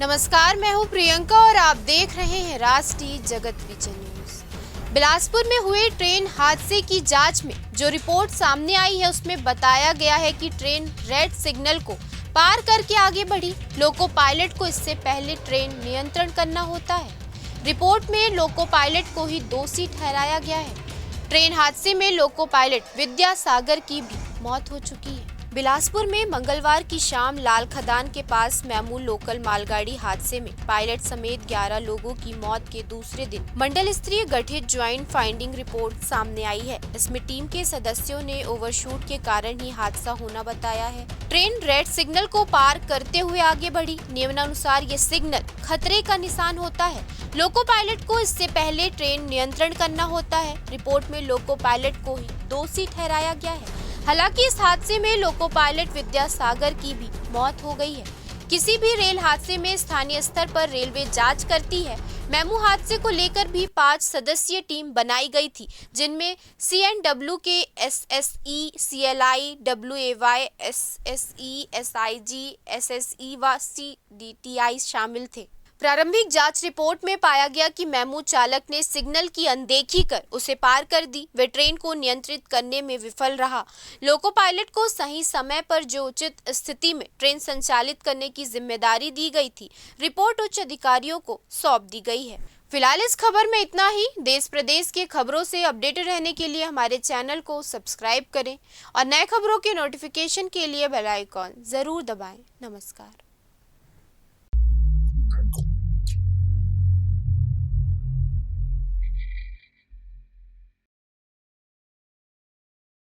नमस्कार, मैं हूं प्रियंका और आप देख रहे हैं राष्ट्रीय जगत विजय न्यूज। बिलासपुर में हुए ट्रेन हादसे की जांच में जो रिपोर्ट सामने आई है उसमें बताया गया है कि ट्रेन रेड सिग्नल को पार करके आगे बढ़ी। लोको पायलट को इससे पहले ट्रेन नियंत्रण करना होता है। रिपोर्ट में लोको पायलट को ही दोषी ठहराया गया है। ट्रेन हादसे में लोको पायलट विद्यासागर की भी मौत हो चुकी है। बिलासपुर में मंगलवार की शाम लाल खदान के पास मेमू लोकल मालगाड़ी हादसे में पायलट समेत 11 लोगों की मौत के दूसरे दिन मंडल स्तरीय गठित ज्वाइंट फाइंडिंग रिपोर्ट सामने आई है। इसमें टीम के सदस्यों ने ओवरशूट के कारण ही हादसा होना बताया है। ट्रेन रेड सिग्नल को पार करते हुए आगे बढ़ी। नियमानुसार ये सिग्नल खतरे का निशान होता है। लोको पायलट को इससे पहले ट्रेन नियंत्रण करना होता है। रिपोर्ट में लोको पायलट को ही दोषी ठहराया गया है। हालांकि इस हादसे में लोको पायलट विद्यासागर की भी मौत हो गई है। किसी भी रेल हादसे में स्थानीय स्तर पर रेलवे जांच करती है। मेमू हादसे को लेकर भी 5 सदस्यीय टीम बनाई गई थी, जिनमें CNW के SSE, CLI, WAY, SSE, SIG, SSE व CDTI शामिल थे। प्रारंभिक जांच रिपोर्ट में पाया गया कि मेमू चालक ने सिग्नल की अनदेखी कर उसे पार कर दी। वे ट्रेन को नियंत्रित करने में विफल रहा। लोको पायलट को सही समय पर जो उचित स्थिति में ट्रेन संचालित करने की जिम्मेदारी दी गई थी, रिपोर्ट उच्च अधिकारियों को सौंप दी गई है। फिलहाल इस खबर में इतना ही। देश प्रदेश के खबरों से अपडेटेड रहने के लिए हमारे चैनल को सब्सक्राइब करें और नए खबरों के नोटिफिकेशन के लिए बेल आइकॉन जरूर दबाएं। नमस्कार।